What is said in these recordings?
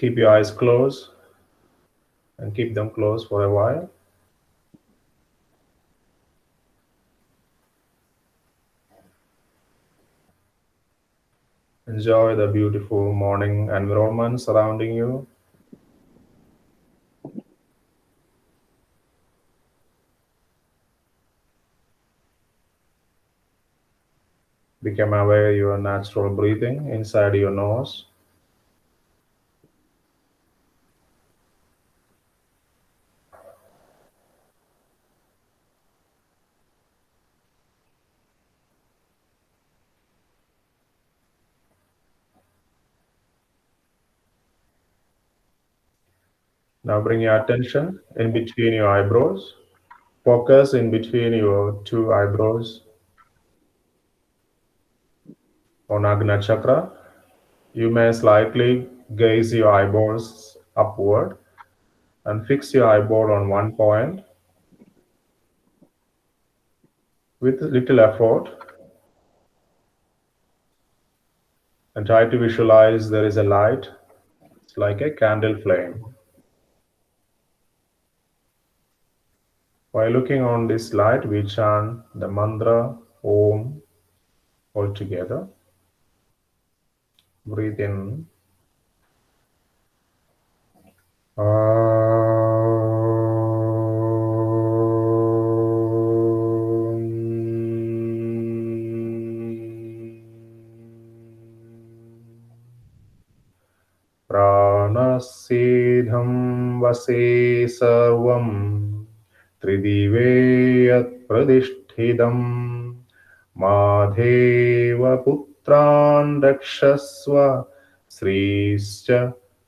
keep your eyes closed and keep them closed for a while. Enjoy the beautiful morning environment surrounding you. Become aware of your natural breathing inside your nose. Now bring your attention in between your eyebrows. Focus in between your two eyebrows on Agna Chakra. You may slightly gaze your eyeballs upward and fix your eyeball on one point. With little effort, and try to visualize there is a light. It's like a candle flame. While looking on this light, we chant the mantra Om all together. Breathe in. Pranastham vase sarvam tridive yat pradishthidam madheva putran rakshasva srischa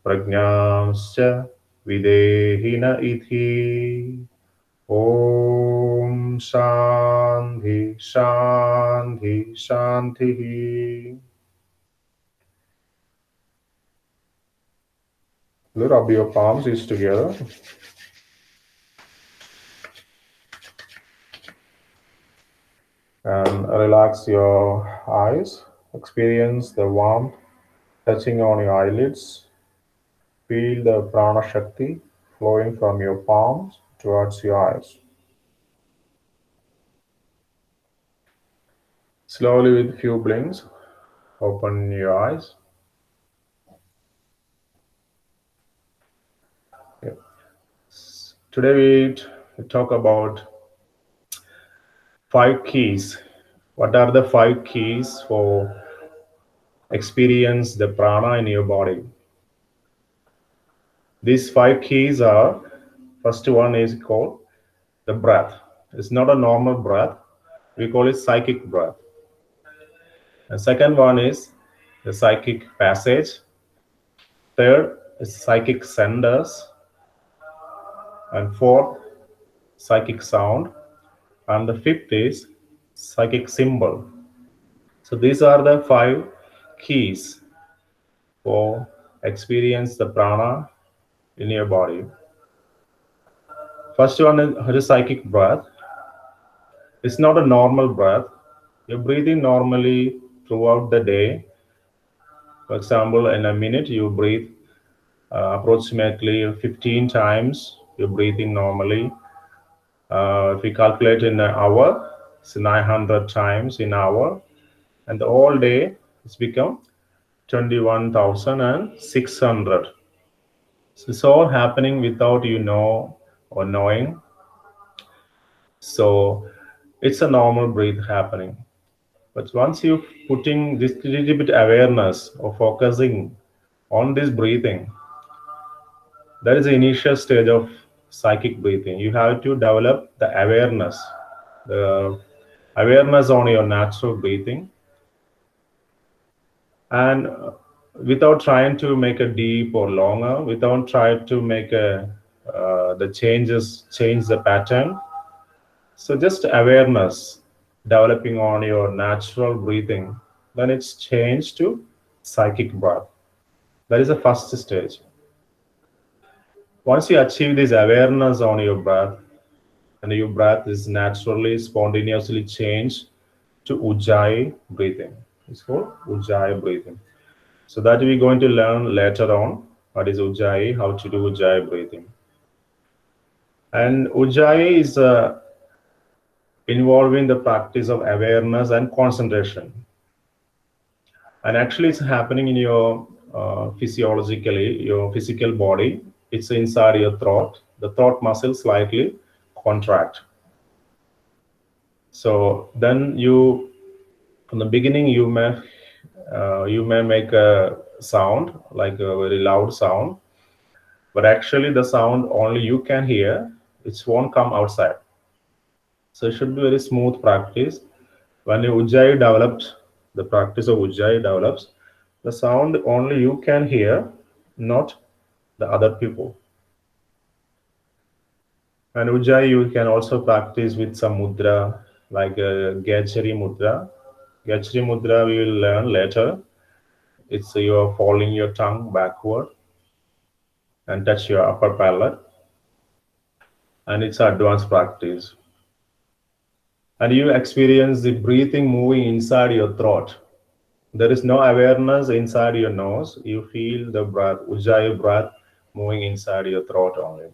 prajnamscha videhina ithi. Om Shanti Shanti Shanti. Rub your palms each together. And relax your eyes. Experience the warmth touching on your eyelids. Feel the prana shakti flowing from your palms towards your eyes. Slowly, with few blinks, open your eyes. Today we talk about 5 keys. What are the 5 keys for experience the prana in your body? These 5 keys are, first one is called the breath. It's not a normal breath. We call it psychic breath. The second one is the psychic passage. Third is psychic centers. And fourth, psychic sound. And the fifth is psychic symbol. So these are the 5 keys for experience the prana in your body. First one is psychic breath. It's not a normal breath. You're breathing normally throughout the day. For example, in a minute you breathe approximately 15 times. You're breathing normally. If we calculate in an hour, it's 900 times in an hour. And the whole day it's become 21,600. So it's all happening without you know or knowing. So it's a normal breath happening. But once you putting this little bit awareness or focusing on this breathing, that is the initial stage of psychic breathing. You have to develop the awareness on your natural breathing. And without trying to make a deep or longer, without trying to make change the pattern. So just awareness developing on your natural breathing, then it's changed to psychic breath. That is the first stage. Once you achieve this awareness on your breath, and your breath is naturally, spontaneously changed to Ujjayi breathing. It's called Ujjayi breathing. So that we're going to learn later on what is Ujjayi, how to do Ujjayi breathing. And Ujjayi is involving the practice of awareness and concentration. And actually it's happening in your physiologically, your physical body. It's inside your throat. The throat muscles slightly contract. So then you, from the beginning, you may make a sound, like a very loud sound, but actually the sound only you can hear. It won't come outside. So it should be very smooth practice. When the Ujjayi develops, the practice of Ujjayi develops, the sound only you can hear, not the other people. And Ujjayi you can also practice with some mudra, like Gachari mudra. Gachari mudra we will learn later. It's you are folding your tongue backward and touch your upper palate. And it's advanced practice. And you experience the breathing moving inside your throat. There is no awareness inside your nose. You feel the breath, Ujjayi breath, moving inside your throat only.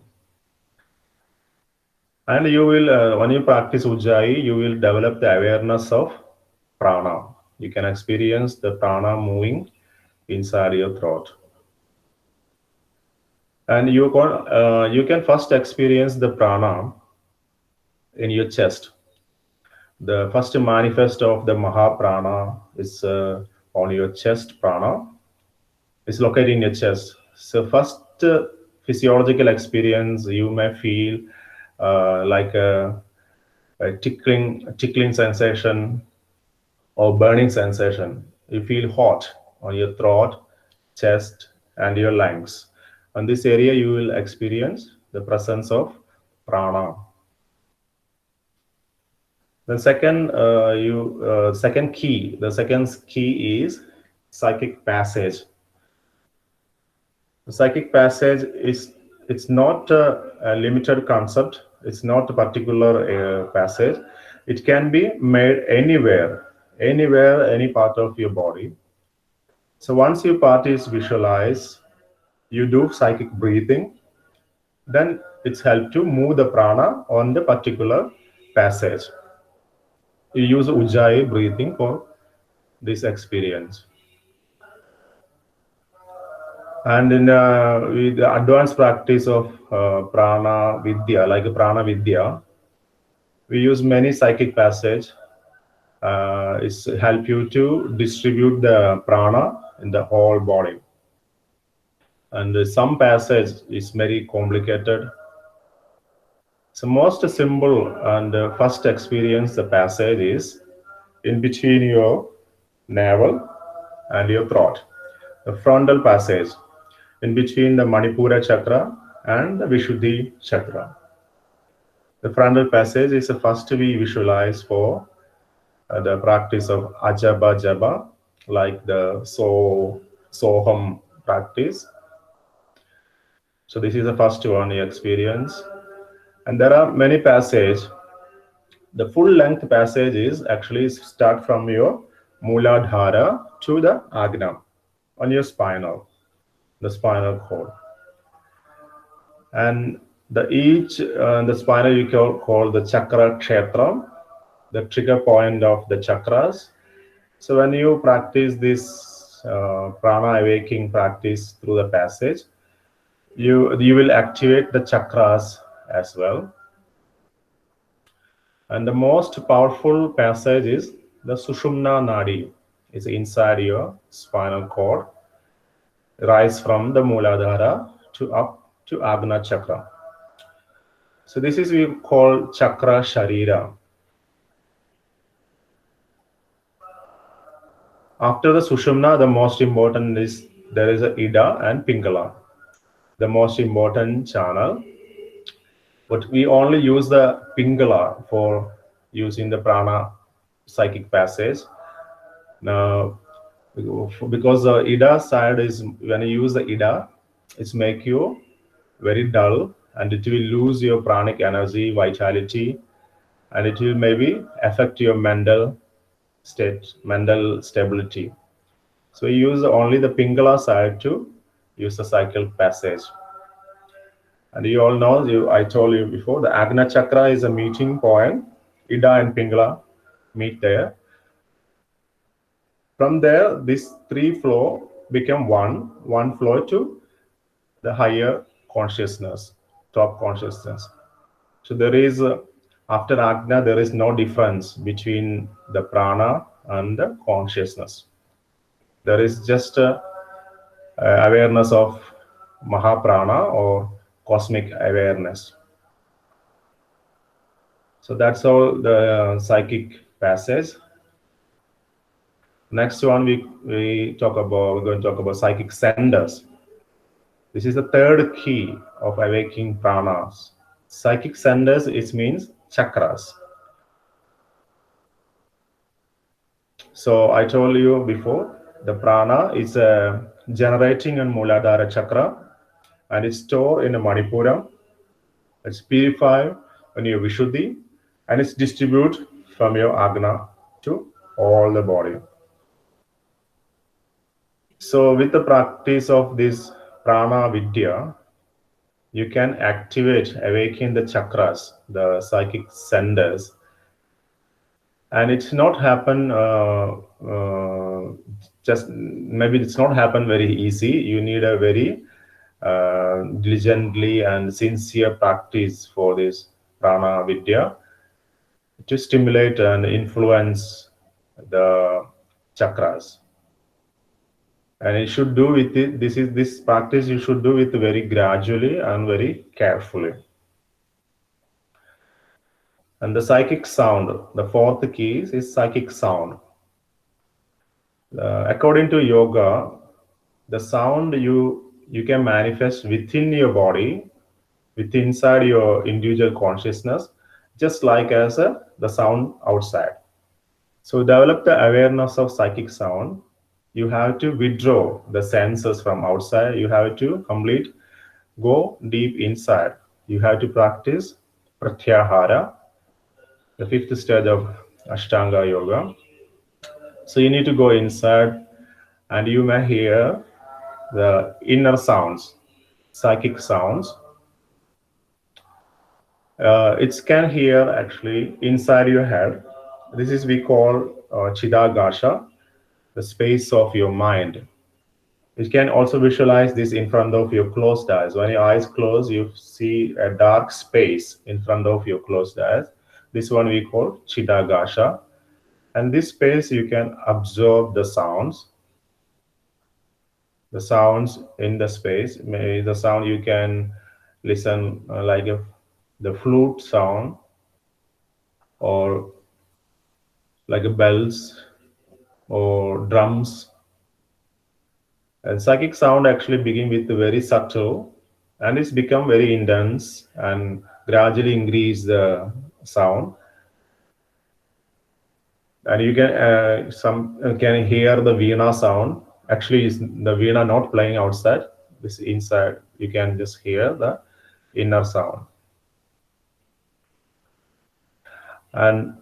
And you will, when you practice Ujjayi, you will develop the awareness of prana. You can experience the prana moving inside your throat. And you can first experience the prana in your chest. The first manifest of the Mahaprana is on your chest prana. It's located in your chest. So first physiological experience, you may feel like a tickling sensation or burning sensation. You feel hot on your throat, chest, and your lungs. On this area, you will experience the presence of prana. The second key is psychic passage. The psychic passage is, it's not a limited concept. It's not a particular passage. It can be made anywhere, any part of your body. So once your part is visualized, you do psychic breathing, then it's helped to move the prana on the particular passage. You use Ujjayi breathing for this experience. And in with the advanced practice of prana vidya, like prana vidya, we use many psychic passage. It's help you to distribute the prana in the whole body. And some passage is very complicated. So most simple and first experience the passage is in between your navel and your throat, the frontal passage, in between the Manipura chakra and the Vishuddhi chakra. The frontal passage is the first we visualize for the practice of Ajaba Jaba, like the Soham practice. So this is the first one you experience. And there are many passages. The full length passage is actually start from your Muladhara to the Agna on your the spinal cord. And the spinal you call the chakra kshetra, the trigger point of the chakras. So when you practice this prana awakening practice through the passage, you will activate the chakras as well. And the most powerful passage is the Sushumna Nadi. It's inside your spinal cord, rise from the Muladhara to up to Agna chakra. So this is we call chakra sharira. After the Sushumna, the most important is there is a Ida and Pingala, the most important channel. But we only use the Pingala for using the prana psychic passage. Now, because the Ida side is, when you use the Ida, it's make you very dull and it will lose your pranic energy, vitality, and it will maybe affect your mental state, mental stability. So we use only the Pingala side to use the cycle passage. And you all know, I told you before, the Agna Chakra is a meeting point. Ida and Pingala meet there. From there, these three flow become one flow to the higher consciousness, top consciousness. So there is, after Agna, there is no difference between the prana and the consciousness. There is just awareness of Mahaprana or cosmic awareness. So that's all the psychic passage. Next one we're going to talk about psychic centers. This is the third key of awakening pranas. Psychic centers, it means chakras. So I told you before, the prana is a generating and Muladhara chakra, and it's stored in a Manipuram. It's purified in your Vishuddhi, and it's distributed from your Agna to all the body. So with the practice of this prana vidya, you can activate, awaken the chakras, the psychic centers. And it's not happen just maybe it's not happen very easy. You need a very diligently and sincere practice for this prana vidya to stimulate and influence the chakras. And it should do with it. This practice you should do it very gradually and very carefully. And the psychic sound, the fourth key is psychic sound. According to yoga, the sound you can manifest within your body, within inside your individual consciousness, just like as the sound outside. So develop the awareness of psychic sound. You have to withdraw the senses from outside. You have to go deep inside. You have to practice pratyahara, the fifth stage of Ashtanga Yoga. So you need to go inside, and you may hear the inner sounds, psychic sounds. It can hear actually inside your head. This is we call Chidagasha, the space of your mind. You can also visualize this in front of your closed eyes. When your eyes close, you see a dark space in front of your closed eyes. This one we call Chidagasha. And this space you can absorb the sounds. The sounds in the space. Maybe the sound you can listen like the flute sound, or like bells or drums. And psychic sound actually begin with very subtle, and it's become very intense and gradually increase the sound. And you can can hear the veena sound. Actually, is the veena not playing outside? This inside. You can just hear the inner sound. And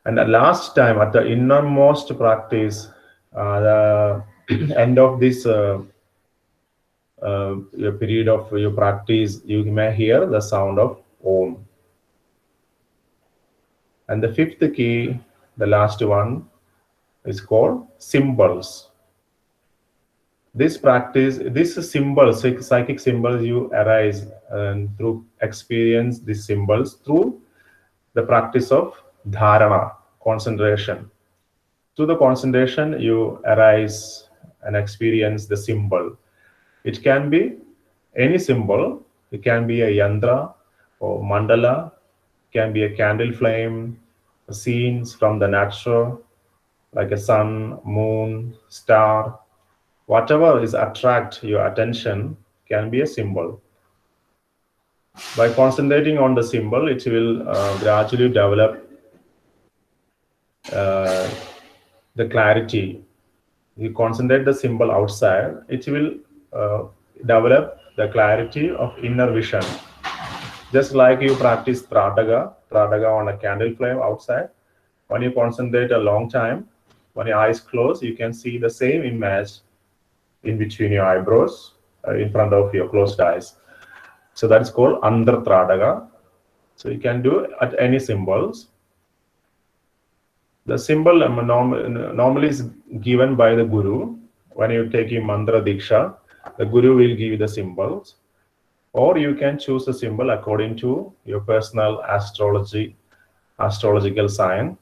the last time at the innermost practice, the end of this your period of your practice, you may hear the sound of Om. And the fifth key, the last one, is called symbols. This practice, these symbols, psychic symbols, you arise and through experience these symbols through the practice of dharana, concentration. Through the concentration, you arise and experience the symbol. It can be any symbol. It can be a yantra or mandala. It can be a candle flame, scenes from the natural, like a sun, moon, star. Whatever is attract your attention can be a symbol. By concentrating on the symbol, it will gradually develop the clarity. You concentrate the symbol outside, it will develop the clarity of inner vision. Just like you practice Trataga on a candle flame outside, when you concentrate a long time, when your eyes close, you can see the same image in between your eyebrows, in front of your closed eyes. So that is called Andartradaka. So you can do at any symbols. The symbol normally is given by the Guru. When you take your mantra diksha, the Guru will give you the symbols. Or you can choose a symbol according to your personal astrological sign.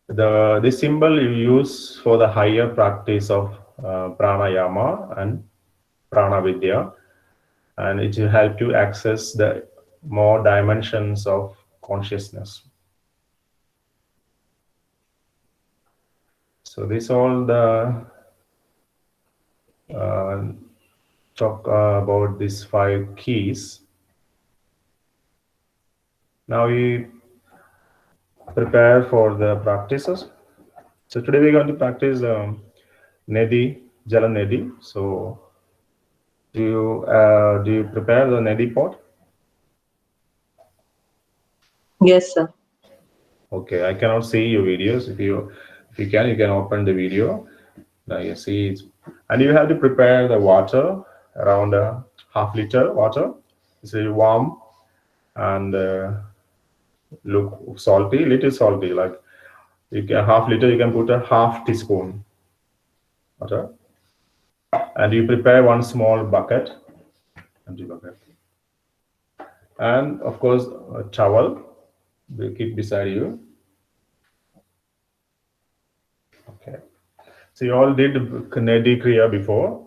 This symbol you use for the higher practice of pranayama and pranavidya, and it will help to access the more dimensions of consciousness. So this all the talk about these 5 keys. Now we prepare for the practices. So today we're going to practice Nedi, Jala Nedi. So do you prepare the Nedi pot? Yes, sir. Okay, I cannot see your videos. If you can, you can open the video. Now you see it. And you have to prepare the water, around a half-liter water. It's warm and look salty, little salty. Like you can half-liter, you can put a half teaspoon water. And you prepare one small bucket, empty bucket. And of course, a towel will keep beside you. Okay. So you all did Nedi Kriya before.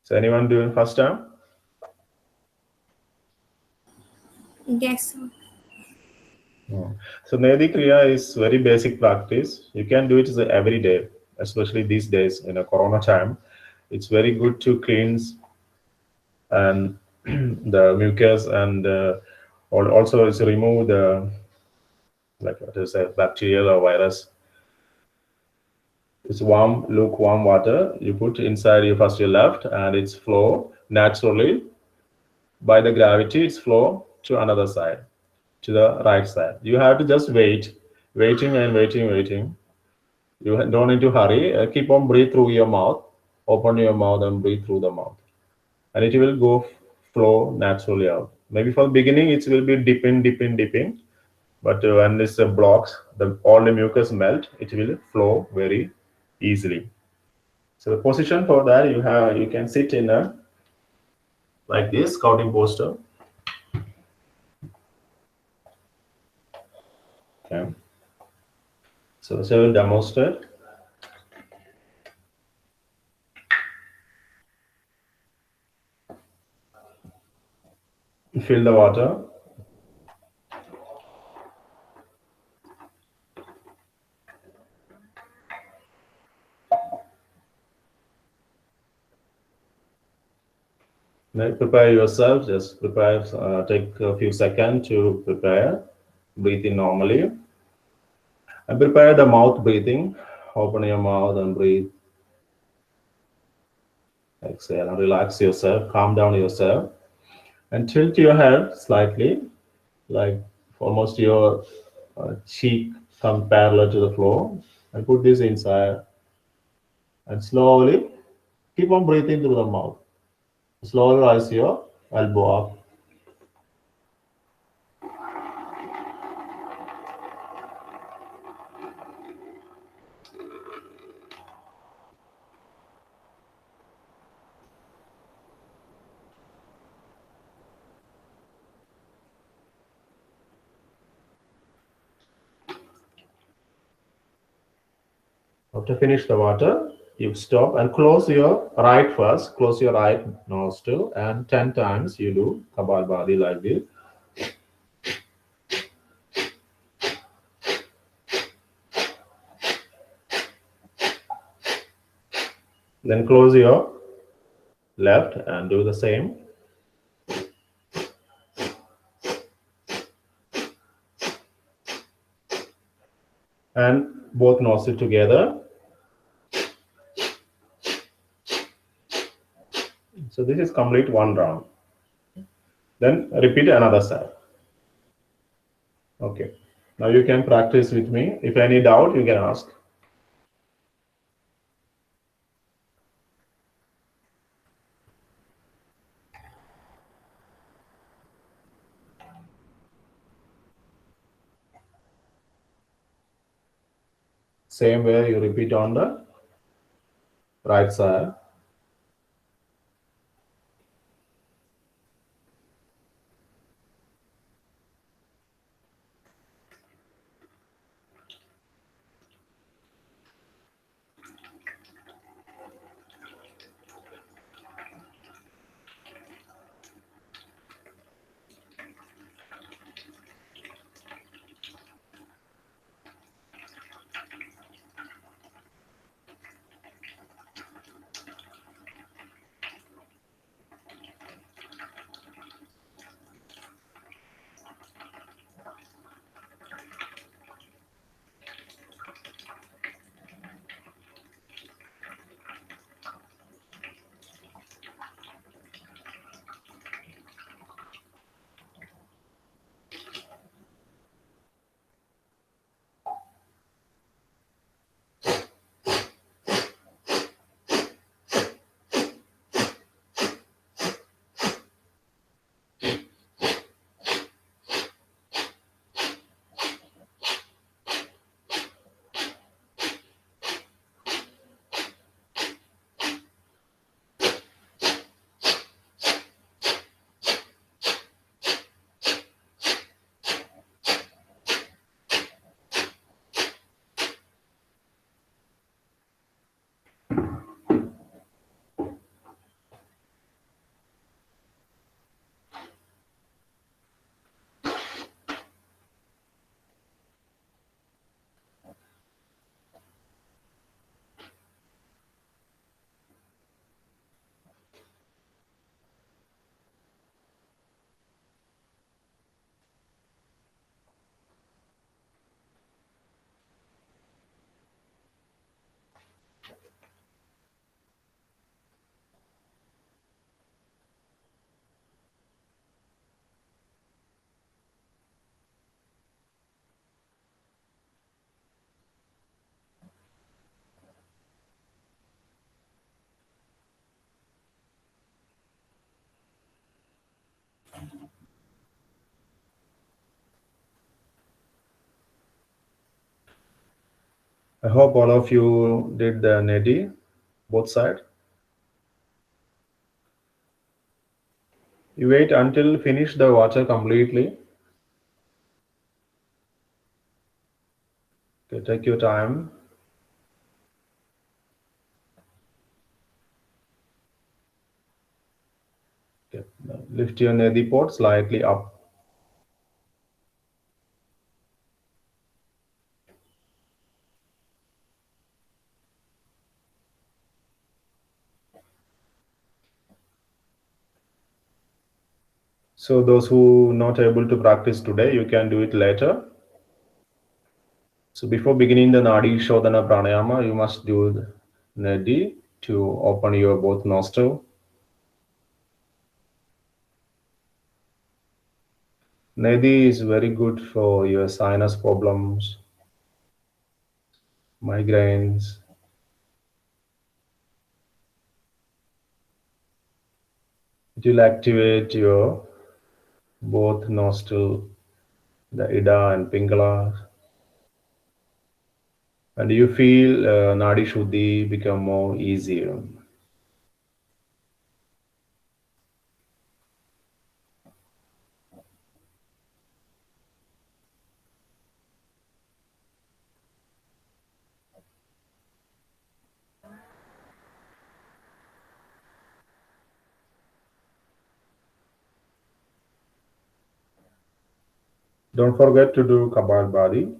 So anyone doing first time? Yes, sir. So Nedi Kriya is very basic practice. You can do it every day, especially these days in a Corona time. It's very good to cleanse and the mucus, and also it's remove the, like what is a bacterial or virus. It's warm, lukewarm water. You put inside your first your left, and it's flow naturally by the gravity. It's flow to another side, to the right side. You have to just waiting and waiting. You don't need to hurry. Keep on breathe through your mouth. Open your mouth and breathe through the mouth, and it will go flow naturally out. Maybe for the beginning it will be dipping, but when this blocks, all the mucus melt. It will flow very easily. So the position for that, you can sit in a like this scouting posture. Okay. So I will demonstrate. Fill the water. Now prepare yourself. Just prepare. Take a few seconds to prepare. Breathe in normally. And prepare the mouth breathing. Open your mouth and breathe. Exhale and relax yourself. Calm down yourself. And tilt your head slightly, like almost your cheek come parallel to the floor. And put this inside. And slowly keep on breathing through the mouth. Slowly raise your elbow up. After finish the water, you stop and close your right first. Close your right nostril, and 10 times you do Kapalbhati like this. Then close your left and do the same. And both nostrils together. So this is complete one round. Then repeat another side. Okay. Now you can practice with me. If any doubt, you can ask. Same way you repeat on the right side. I hope all of you did the neti, both sides. You wait until finish the water completely. Okay, take your time. Okay, now lift your neti pot slightly up. So those who not able to practice today, you can do it later. So before beginning the Nadi Shodhana Pranayama, you must do the nadi to open your both nostril. Nadi is very good for your sinus problems, migraines. It will activate your both nostril, the Ida and Pingala, and you feel Nadi Shuddhi become more easier. Don't forget to do Kapalbhati.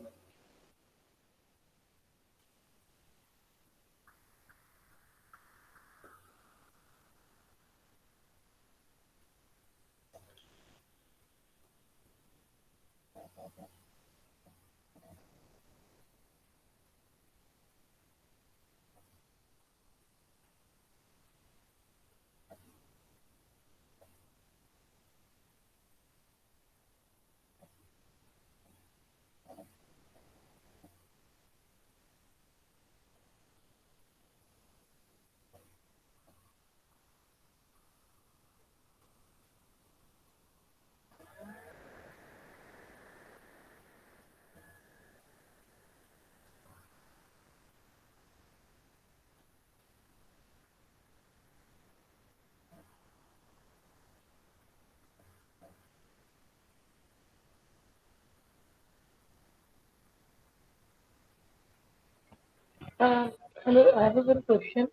Uh, Hello, I have one question.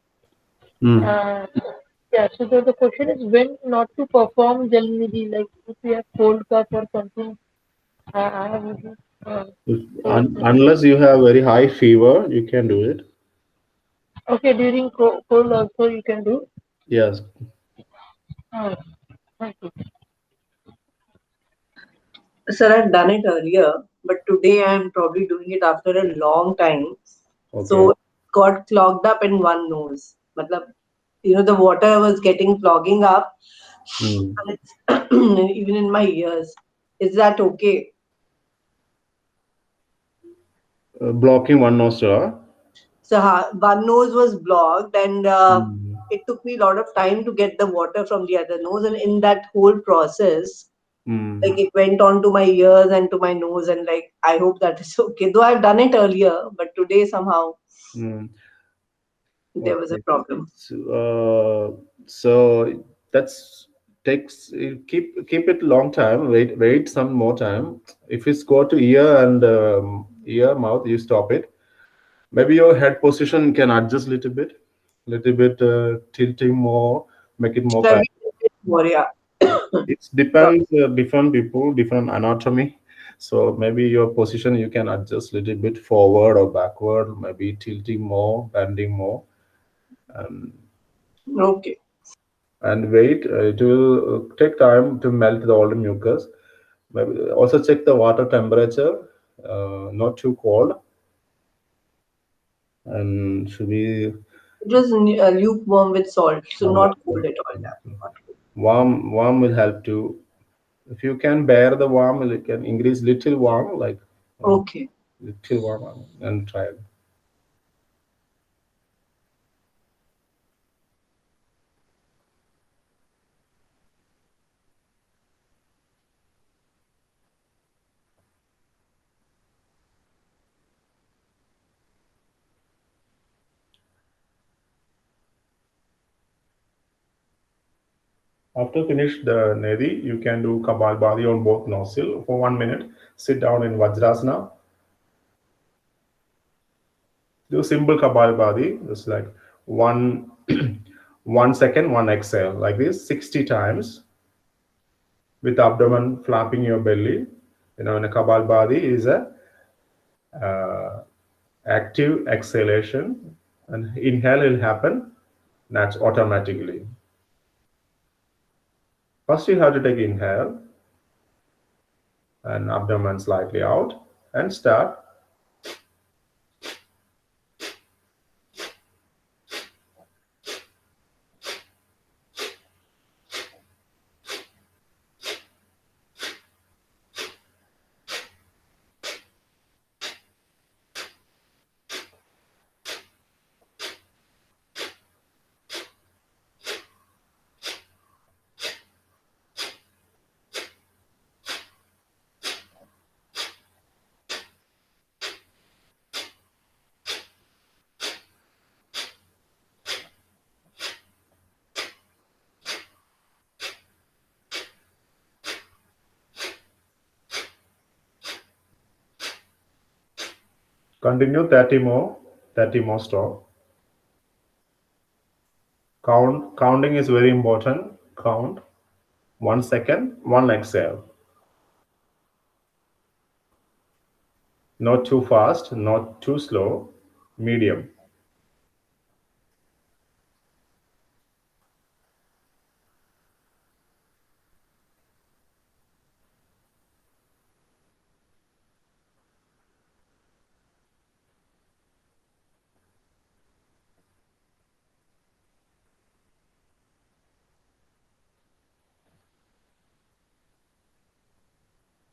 Mm. Uh, yeah, so the question is when not to perform Jalnidhi, like if you have cold cough or something. I have uh, so Unless you have very high fever, you can do it. okay, during cold also you can do. Yes. Uh, thank you. Sir, I've done it earlier, but today I'm probably doing it after a long time. So Okay. it got clogged up in one nose. Matlab, the water was getting clogging up, Mm. and it's even in my ears. Is that okay? Blocking one nostril. So one nose was blocked, and Mm. it took me a lot of time to get the water from the other nose. And in that whole process, like Mm. it went on to my ears and to my nose, and like I hope that is okay. Though I've done it earlier, but today somehow Mm. there was a Okay. problem. So that's takes keep it long time. Wait some more time. If it's go to ear and ear mouth, you stop it. Maybe your head position can adjust little bit tilting more, make it more. So I've been doing it more, yeah. It depends different people, different anatomy. So maybe your position you can adjust little bit forward or backward, maybe tilting more, bending more, and Okay. wait. It will take time to melt the all the mucus. Maybe also check the water temperature, not too cold, and should be It was lukewarm with salt, so uh, not cold at all. Yeah. Not cold. warm. Warm will help to. If you can bear the warm, you can increase little warm, like uh, Okay. little warm, and try. After finish the Nedi, you can do Kapalbhati on both nostril for 1 minute. Sit down in Vajrasana. Do simple Kapalbhati, just like one 1 second, one exhale, like this 60 times with abdomen flapping your belly. In a Kapalbhati is a uh, active exhalation, and inhale will happen that's automatically. First, you have to take inhale and abdomen slightly out and start. Continue 30 more stop. Counting is very important. Count 1 second, one exhale. Not too fast, not too slow, medium.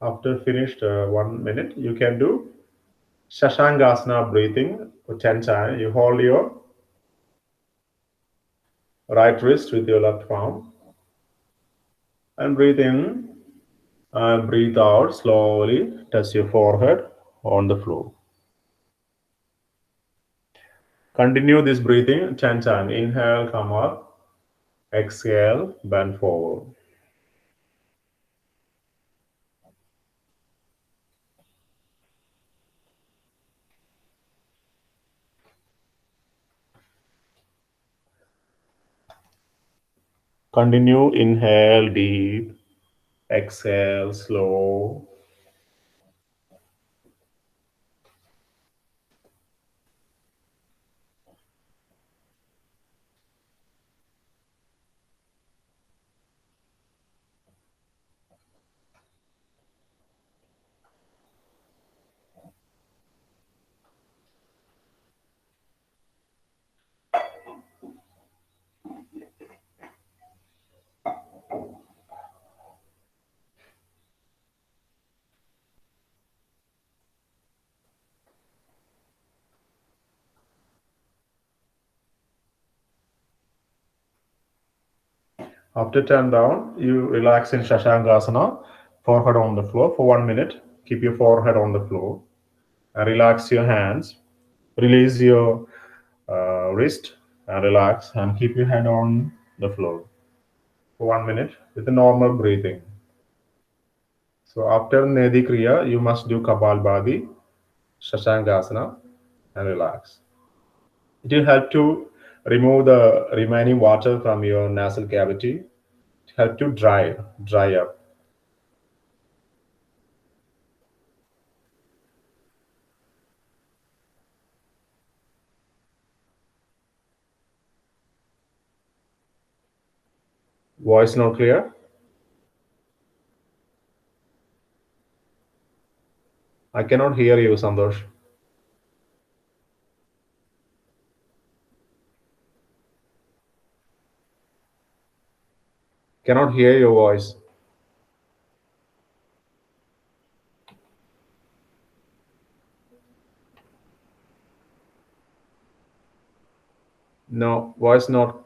After finished 1 minute, you can do Shashankasana breathing for 10 times. You hold your right wrist with your left palm and breathe in and breathe out slowly. Touch your forehead on the floor. Continue this breathing 10 times. Inhale, come up. Exhale, bend forward. Continue, inhale deep, exhale slow. After turn down, you relax in Shashankasana, forehead on the floor for 1 minute. Keep your forehead on the floor. And relax your hands. Release your wrist and relax and keep your head on the floor for 1 minute with a normal breathing. So after Nedi Kriya, you must do Kapalbhati, Shashankasana, and relax. It will help to remove the remaining water from your nasal cavity. Help to dry up. Voice not clear? I cannot hear you, Santosh. Cannot hear your voice. No, voice not.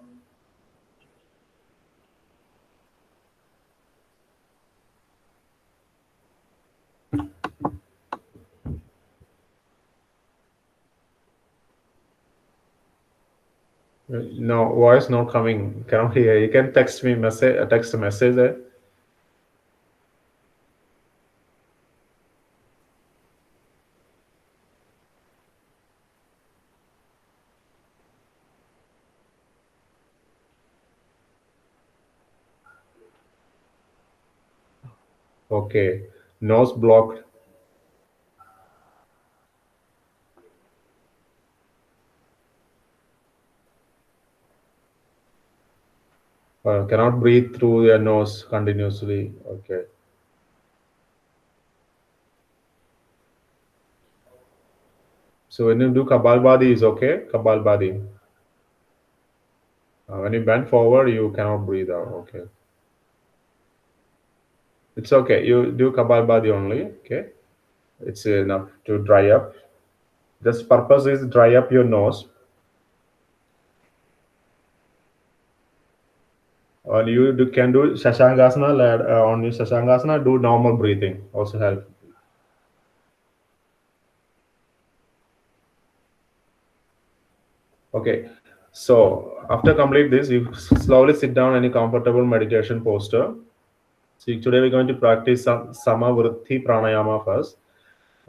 No, voice not coming. Cannot hear. You can text me message. Text a message there. Okay. Nose blocked. Cannot breathe through your nose continuously. Okay. So when you do Kapalbhati is okay. Kapalbhati. When you bend forward, you cannot breathe out. Okay. It's okay. You do Kapalbhati only. Okay. It's enough to dry up. This purpose is dry up your nose. Or you can do Shashankasana. On your Shashankasana, do normal breathing. Also help. Okay. So after complete this, you slowly sit down in a comfortable meditation posture. So today we're going to practice some Samavarati Pranayama first.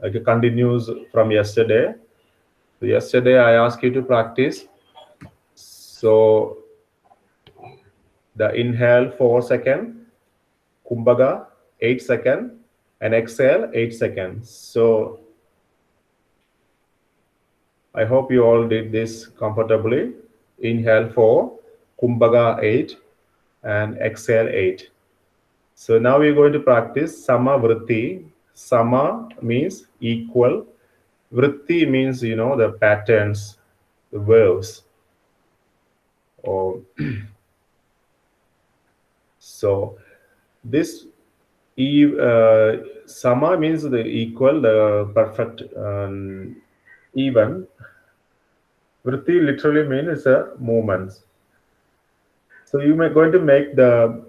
It continues from yesterday. So yesterday I asked you to practice. So the inhale 4 seconds, Kumbhaga 8 seconds, and exhale 8 seconds. So I hope you all did this comfortably. Inhale 4, Kumbhaga 8, and exhale 8. So now we're going to practice Samavriti. Sama means equal. Vritti means, the patterns, the verbs. So this Sama means the equal, the perfect, even. Vritti literally means a movement. So you are going to make the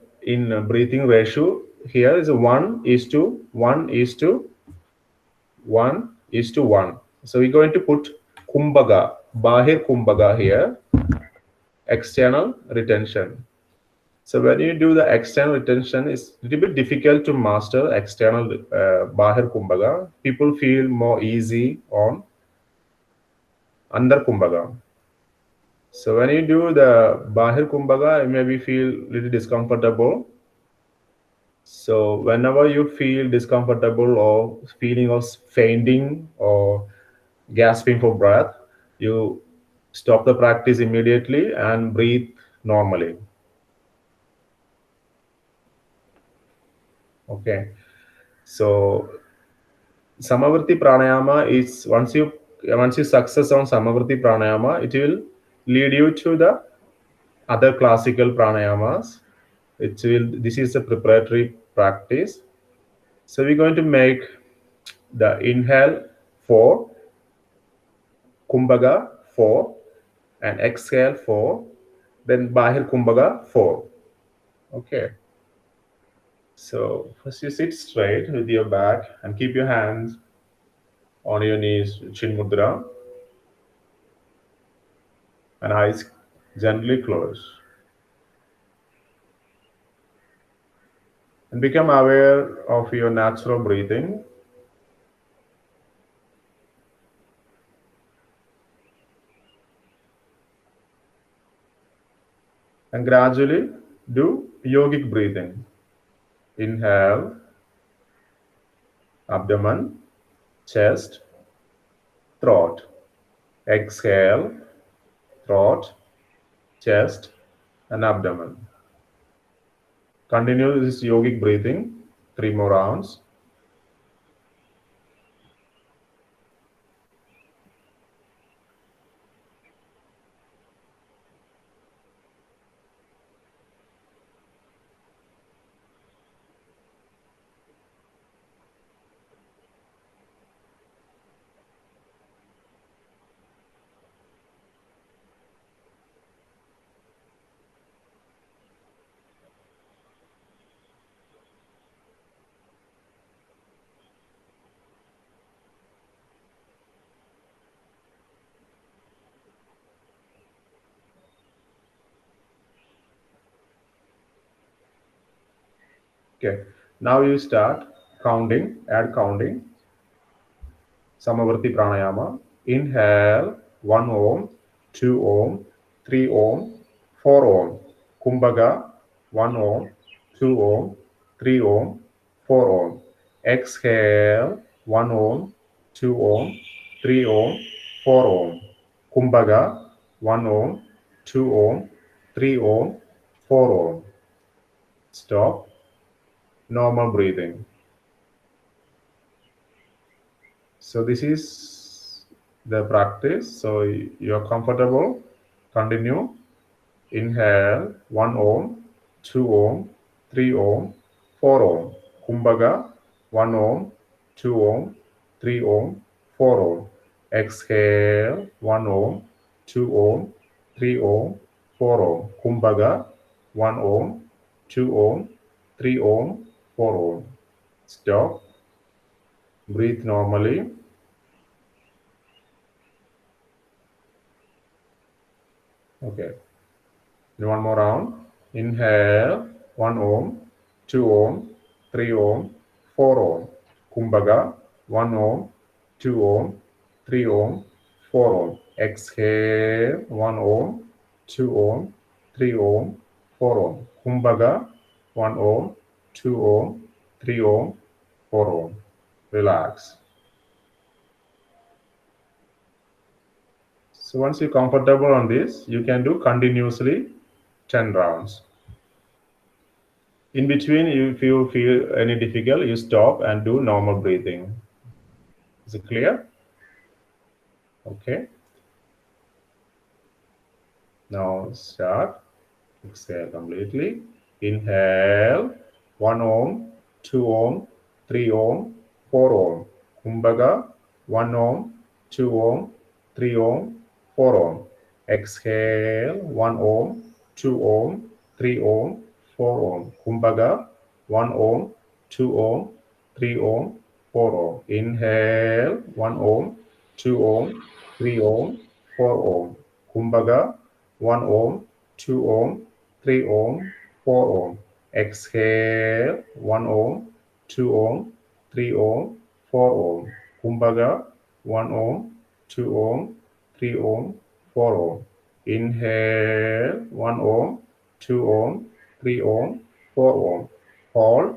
breathing ratio. Here is 1:1:1:1. So we're going to put Kumbhaga, Bahir Kumbhaga here, external retention. So when you do the external retention, it's a little bit difficult to master external Bahir Kumbhaga. People feel more easy on Andar Kumbhaga. So when you do the Bahir Kumbhaka, you maybe feel little discomfortable. So whenever you feel discomfortable or feeling of fainting or gasping for breath, you stop the practice immediately and breathe normally. Okay. So Samavarti Pranayama is once you success on Samavarti Pranayama, it will lead you to the other classical pranayamas. This is a preparatory practice. So we're going to make the inhale 4, Kumbhaga 4, and exhale 4, then Bahir Kumbhaga 4. Okay. So first you sit straight with your back and keep your hands on your knees, Chin Mudra, and eyes gently closed. And become aware of your natural breathing. And gradually do yogic breathing. Inhale, abdomen, chest, throat. Exhale, throat, chest, and abdomen. Continue this yogic breathing 3 more rounds. Okay, now you start counting, add counting. Samavarti Pranayama. Inhale 1 Om, 2 Om, 3 Om, 4 Om. Kumbhaga 1 Om, 2 Om, 3 Om, 4 Om. Exhale 1 Om, 2 Om, 3 Om, 4 Om. Kumbhaga 1 Om, 2 Om, 3 Om, 4 Om. Stop. Normal breathing. So this is the practice. So you're comfortable. Continue. Inhale 1 Om, 2 Om, 3 Om, 4 Om. Kumbhaga 1 Om, 2 Om, 3 Om, 4 Om. Exhale 1 Om, 2 Om, 3 Om, 4 Om. Kumbhaga 1 Om, 2 Om, 3 Om, 4 Om. Stop. Breathe normally. Okay. One more round. Inhale 1 Om, 2 Om, 3 Om, 4 Om. Kumbhaga 1 Om, 2 Om, 3 Om, 4 Om. Exhale 1 Om, 2 Om, 3 Om, 4 Om. Kumbhaga 1 Om, 2 Om, 3 Om, 4 Om. Relax. So once you're comfortable on this, you can do continuously 10 rounds. In between, if you feel any difficult, you stop and do normal breathing. Is it clear? Okay. Now start. Exhale completely. Inhale 1 Om, 2 Om, 3 Om, 4 Om. Kumbhaga 1 Om, 2 Om, 3 Om, 4 Om. Exhale 1 Om, 2 Om, 3 Om, 4 Om. Kumbhaga 1 Om, 2 Om, 3 Om, 4 Om. Inhale 1 Om, 2 Om, 3 Om, 4 Om. Kumbhaga 1 Om, 2 Om, 3 Om, 4 Om. Exhale 1 Om, 2 Om, 3 Om, 4 Om. Kumbhaga 1 Om, 2 Om, 3 Om, 4 Om. Inhale 1 ohm, 2 ohm, 3 ohm, 4 ohm. Hold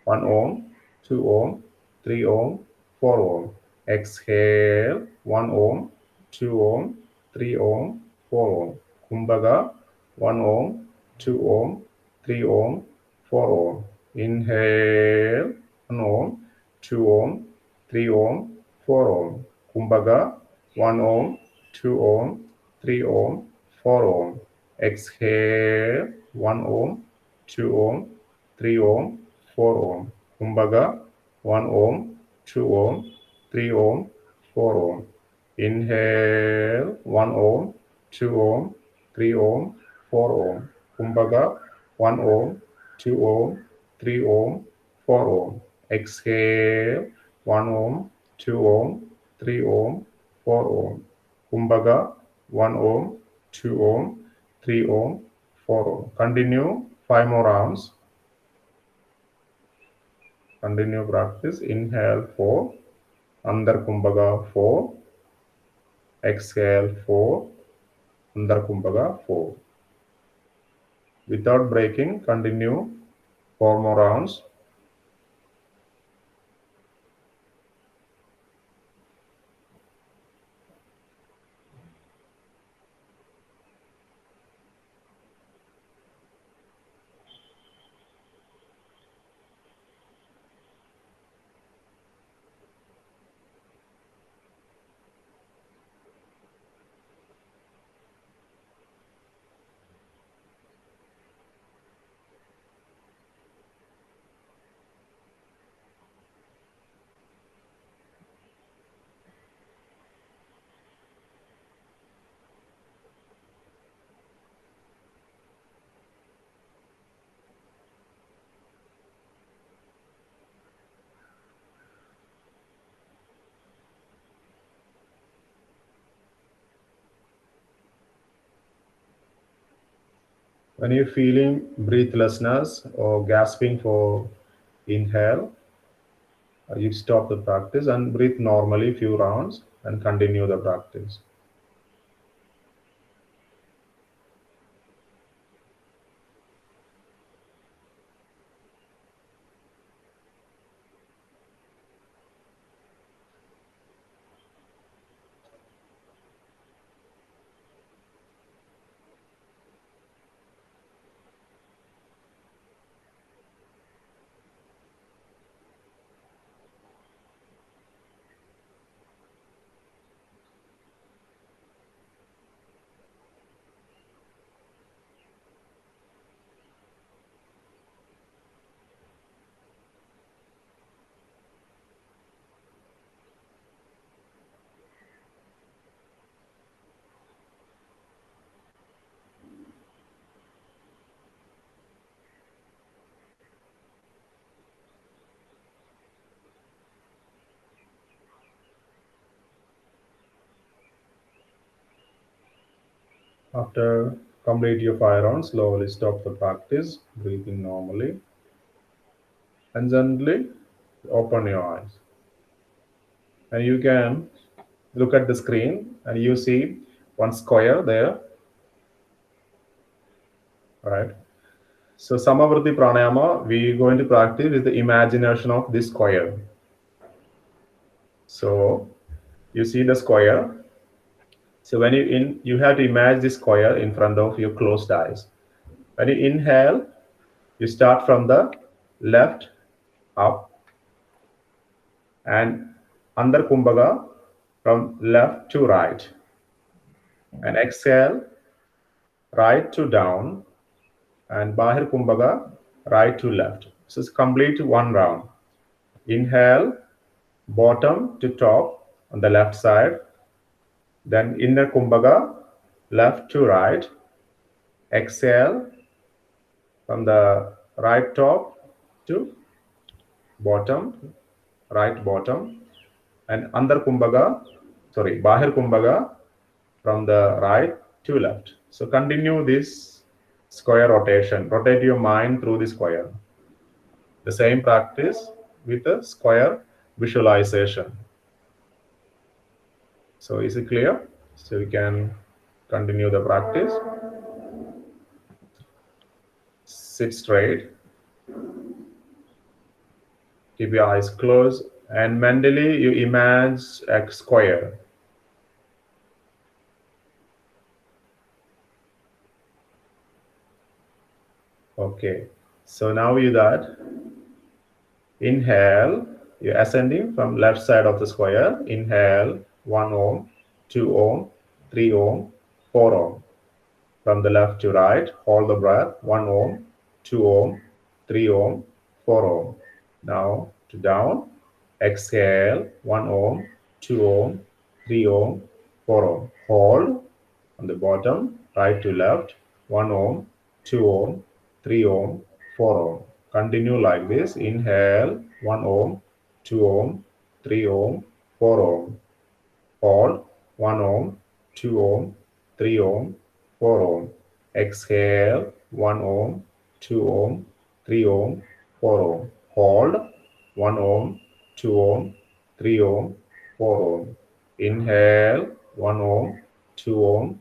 1 ohm, 2 ohm, 3 ohm, 4 ohm. Exhale 1 ohm, 2 ohm, 3 ohm, 4 ohm. Kumbhaga 1 ohm, 2 ohm, 3 ohm, 4 ohm. Inhale 1 ohm, 2 ohm, 3 ohm, 4 ohm. Kumbhaga 1 ohm, 2 ohm, 3 ohm, 4 ohm. Exhale 1 ohm, 2 ohm, 3 ohm, 4 ohm. Kumbhaga 1 ohm, 2 ohm, 3 ohm, 4 ohm. Inhale 1 ohm, 2 ohm, 3 ohm, 4 ohm. Kumbhaga 1 ohm, 2 ohm, 3 ohm, 4 ohm. Exhale 1 ohm, 2 ohm, 3 ohm, 4 ohm. Kumbhaga 1 ohm, 2 ohm, 3 ohm, 4 ohm. Continue 5 more rounds. Continue practice. Inhale 4, Andar Kumbhaga 4, exhale 4, Andar Kumbhaga 4. Without breaking, continue 4 more rounds. When you're feeling breathlessness or gasping for inhale, you stop the practice and breathe normally few rounds and continue the practice. After complete your 5 rounds, slowly stop the practice, breathing normally, and gently open your eyes. And you can look at the screen and you see one square there, right? So Samavarti Pranayama, we are going to practice with the imagination of this square. So you see the square. So when you have to imagine this square in front of your closed eyes. When you inhale, you start from the left up and under Kumbhaga from left to right. And exhale, right to down, and Bahir Kumbhaga, right to left. So it's complete one round. Inhale, bottom to top on the left side. Then inner Kumbhaga, left to right. Exhale from the right top to bottom, right bottom. And under Kumbhaga, Bahir Kumbhaga from the right to left. So continue this square rotation. Rotate your mind through the square. The same practice with a square visualization. So is it clear? So you can Continue the practice. Sit straight. Keep your eyes closed, and mentally you imagine a square. Okay, so now you that inhale, you're ascending from left side of the square. Inhale 1 ohm, 2 ohm, 3 ohm, 4 ohm. From the left to right, hold the breath 1 ohm, 2 ohm, 3 ohm, 4 ohm. Now to down, exhale 1 ohm, 2 ohm, 3 ohm, 4 ohm. Hold on the bottom, right to left, 1 ohm, 2 ohm, 3 ohm, 4 ohm. Continue like this. Inhale 1 ohm, 2 ohm, 3 ohm, 4 ohm. Hold 1 ohm, 2 ohm, 3 ohm, 4 ohm. Exhale 1 ohm, 2 ohm, 3 ohm, 4 ohm. Hold 1 ohm, 2 ohm, 3 ohm, 4 ohm. Inhale 1 ohm, 2 ohm,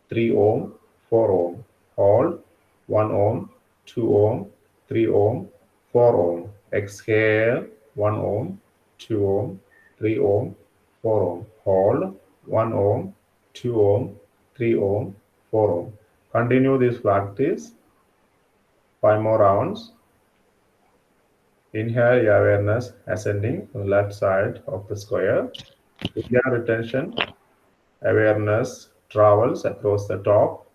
3 ohm, 4 ohm. Hold 1 ohm, 2 ohm, 3 ohm, 4 ohm. Exhale 1 ohm, 2 ohm, 3 ohm, 4 ohm. Hold 1 ohm, 2 ohm, 3 ohm, 4 ohm. Continue this practice 5 more rounds. Inhale your awareness ascending from the left side of the square. With your retention, awareness travels across the top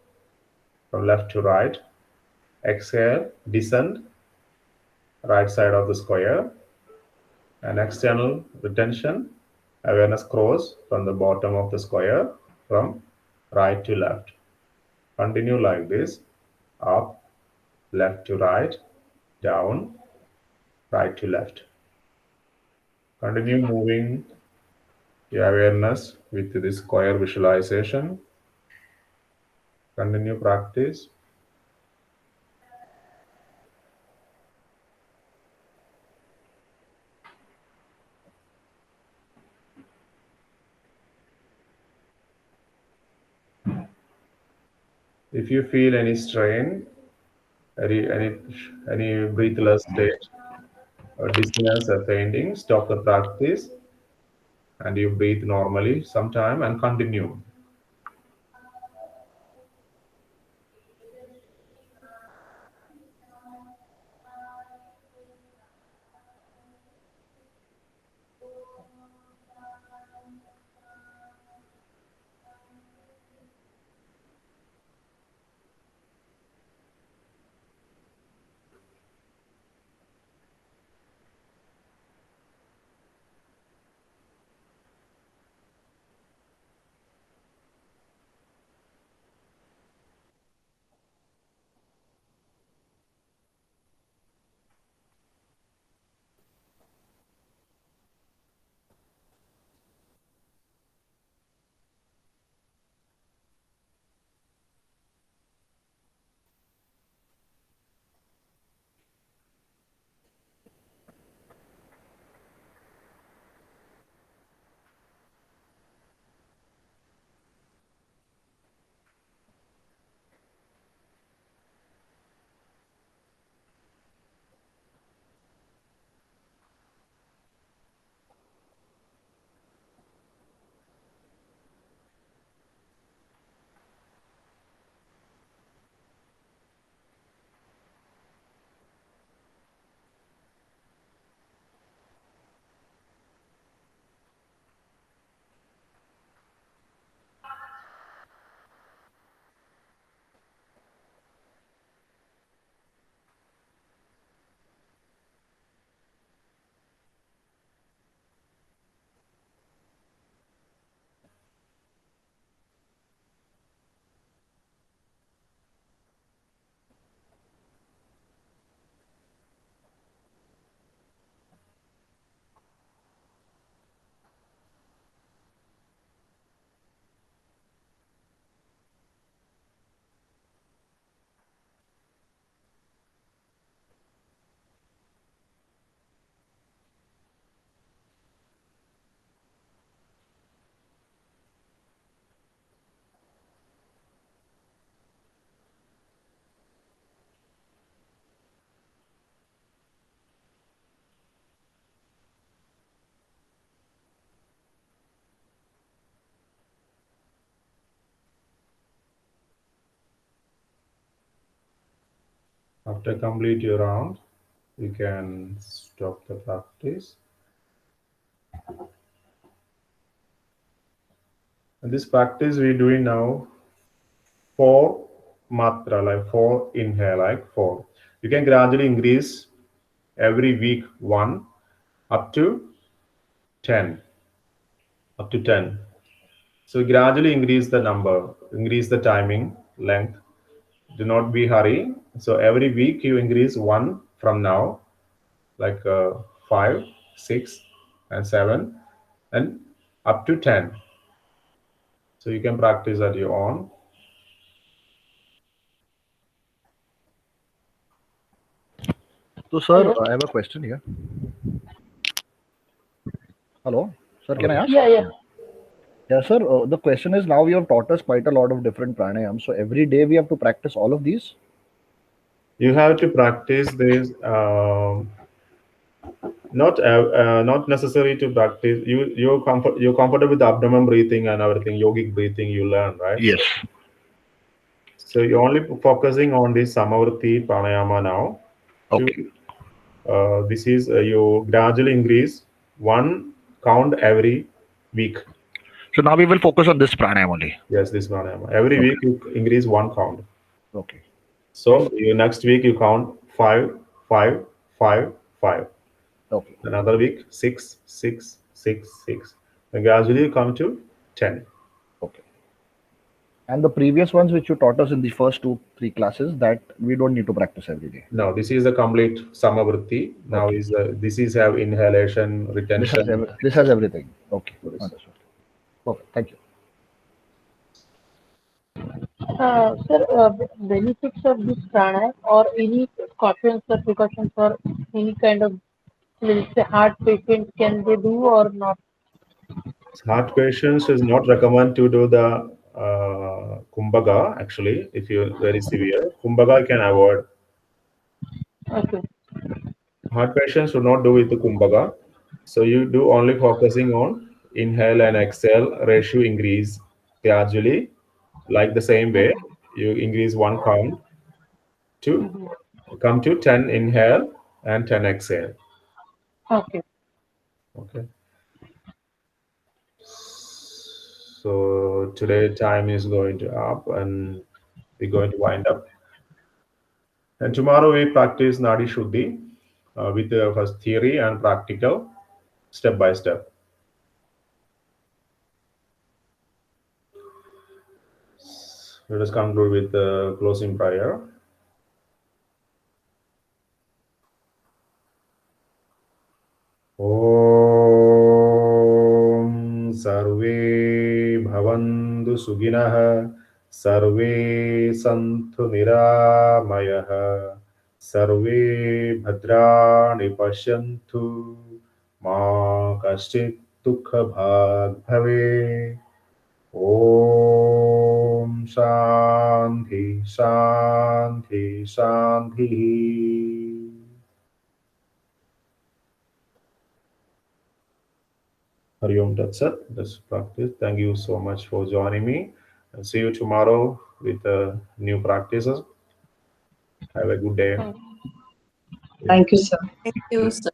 from left to right. Exhale, descend right side of the square. And external retention, awareness cross from the bottom of the square from right to left. Continue like this, up, left to right, down, right to left. Continue moving your awareness with this square visualization. Continue practice. If you feel any strain, any breathless state, or dizziness or fainting, stop the practice and you breathe normally sometime and continue. After complete your round, you can stop the practice. And this practice we're doing now, 4 matra, like 4 inhale, like 4. You can gradually increase every week 1 up to 10. Up to 10. So gradually increase the number, increase the timing, length. Do not be hurry. So every week you increase 1 from now, like 5, 6, and 7, and up to 10. So you can practice at your own. So, sir, I have a question here. Hello, sir, can I ask? Yeah. Yeah, sir. The question is, now you have taught us quite a lot of different pranayams. So every day we have to practice all of these? You have to practice this. Not necessary to practice. You're comfortable with abdomen breathing and everything, yogic breathing. You learn, right? Yes. So you're only focusing on this Samavarti Pranayama now. Okay. This is you gradually increase 1 count every week. So now we will focus on this pranayama only. Yes, this pranayama. Every week you increase 1 count. Okay. So next week you count 5, 5, 5, 5. Okay. Another week 6, 6, 6, 6. And gradually you come to 10. Okay. And the previous ones which you taught us in the first 2-3 classes, that we don't need to practice every day. No, this is a complete Samavrti. Now Okay. this is have inhalation, retention. This has everything. Okay. Understood. Perfect. Thank you. Sir, benefits of this pranayama or any cautions or precautions for any kind of, let's say, heart patient, can they do or not? Heart patients is not recommend to do the kumbaga. Actually, if you're very severe, kumbaga can avoid. Okay. Heart patients should not do with the kumbaga. So you do only focusing on inhale and exhale ratio increase gradually, like the same way you increase 1 count to come to 10 inhale and 10 exhale. Okay. Okay. So today time is going to up and we're going to wind up. And tomorrow we practice Nadi Shuddhi with the first theory and practical, step by step. Let us conclude with the closing prayer. Om Sarve Bhavantu Suginaha Sarve Santu Niramayah Sarve Bhadrani Pashyantu Ma Kashchit Dukha Bhag Bhave. Om Shanti Shanti Shanti. Hari Om Tat Sat. Let's practice. Thank you so much for joining me. And see you tomorrow with new practices. Have a good day. Thank you, sir. Thank you, sir.